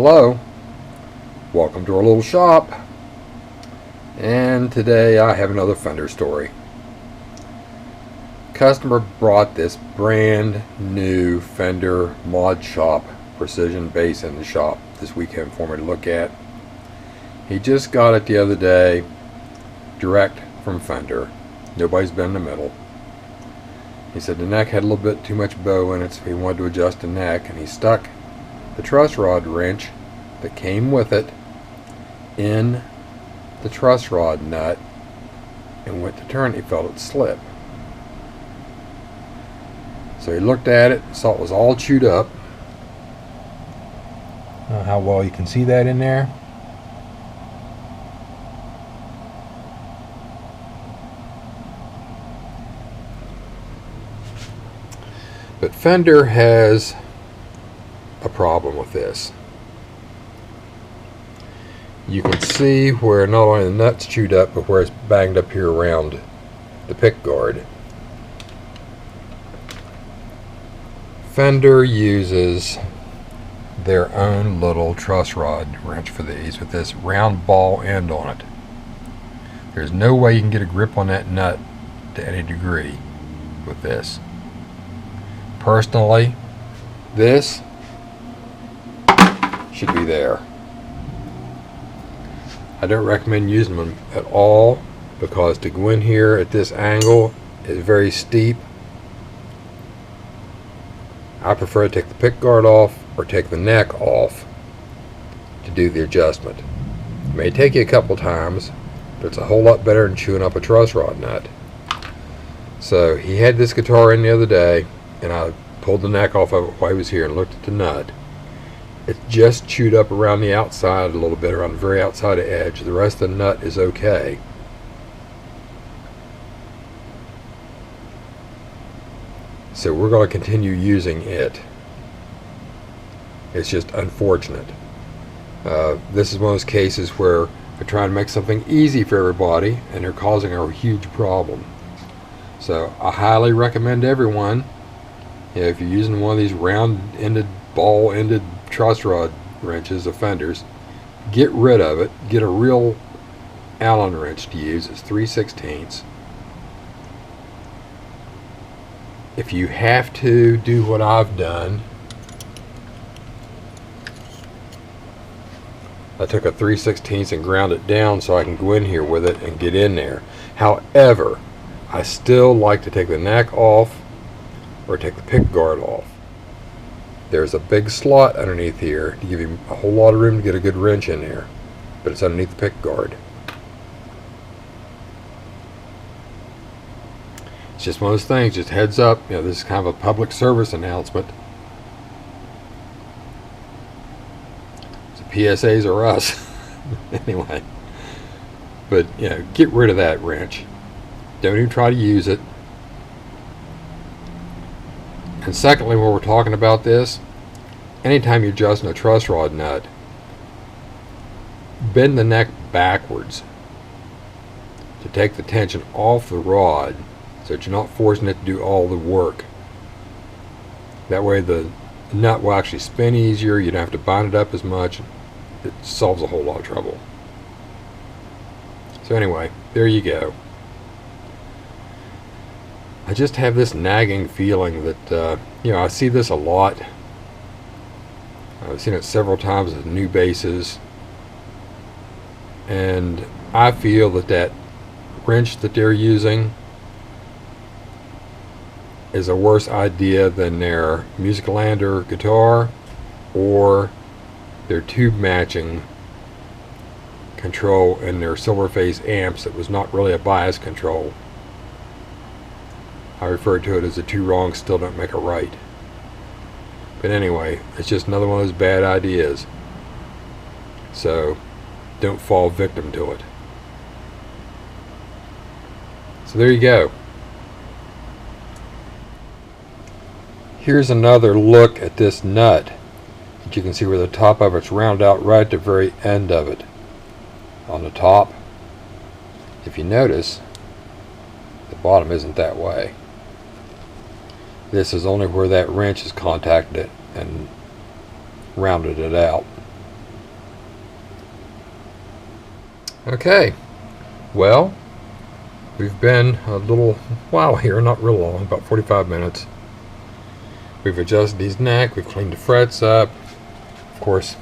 Hello, welcome to our little shop, and today I have another Fender story. Customer brought this brand new Fender Mod Shop precision bass in the shop this weekend for me to look at. He just got it the other day direct from Fender. Nobody's been in the middle. He said the neck had a little bit too much bow in it, so he wanted to adjust the neck, and he stuck the truss rod wrench that came with it in the truss rod nut and went to turn. He felt it slip. So he looked at it, saw it was all chewed up. I don't know how well you can see that in there. But Fender has a problem with this. You can see where not only the nut's chewed up, but where it's banged up here around the pick guard. Fender uses their own little truss rod wrench for these with this round ball end on it. There's no way you can get a grip on that nut to any degree with this. Personally, this should be there. I don't recommend using them at all because to go in here at this angle is very steep. I prefer to take the pick guard off or take the neck off to do the adjustment. It may take you a couple times, but it's a whole lot better than chewing up a truss rod nut. So he had this guitar in the other day, and I pulled the neck off of it while he was here and looked at the nut. It's just chewed up around the outside a little bit, around the very outside edge. The rest of the nut is okay. So we're going to continue using it. It's just unfortunate. This is one of those cases where they're trying to make something easy for everybody and they're causing a huge problem. So I highly recommend everyone, if you're using one of these round-ended, ball-ended truss rod wrenches of Fenders, get rid of it. Get a real Allen wrench to use. It's 3/16. If you have to do what I've done, I took a 3/16 and ground it down so I can go in here with it and get in there. However, I still like to take the neck off or take the pick guard off. There's a big slot underneath here to give you a whole lot of room to get a good wrench in there, but it's underneath the pick guard. It's just one of those things, just heads up, this is kind of a public service announcement. So PSAs are us. Anyway. But, get rid of that wrench. Don't even try to use it. And secondly, when we're talking about this, anytime you're adjusting a truss rod nut, bend the neck backwards to take the tension off the rod so that you're not forcing it to do all the work. That way the nut will actually spin easier, you don't have to bind it up as much. It solves a whole lot of trouble. So anyway, there you go. I just have this nagging feeling that, I see this a lot. I've seen it several times with new basses. And I feel that wrench that they're using is a worse idea than their Musicalander guitar or their tube matching control in their Silverface amps that was not really a bias control. I refer to it as the two wrongs still don't make a right. But anyway, it's just another one of those bad ideas. So don't fall victim to it. So there you go. Here's another look at this nut. You can see where the top of it's rounded out right at the very end of it. On the top, if you notice, the bottom isn't that way. This is only where that wrench has contacted it and rounded it out. Okay, well, we've been a little while here, not real long, about 45 minutes. We've adjusted his neck, we've cleaned the frets up, of course,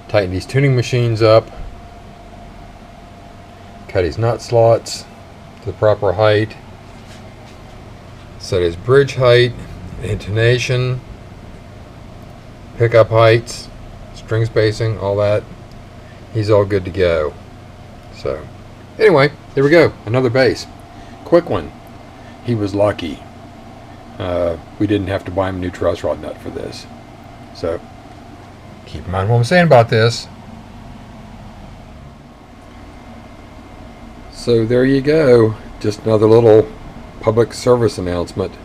tightened these tuning machines up, cut his nut slots to the proper height, set his bridge height, intonation, pickup heights, string spacing, all that. He's all good to go. So, anyway, there we go. Another bass. Quick one. He was lucky. We didn't have to buy him a new truss rod nut for this. So, keep in mind what I'm saying about this. So there you go. Just another little public service announcement.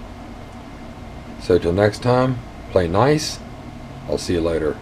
So till next time, play nice. I'll see you later.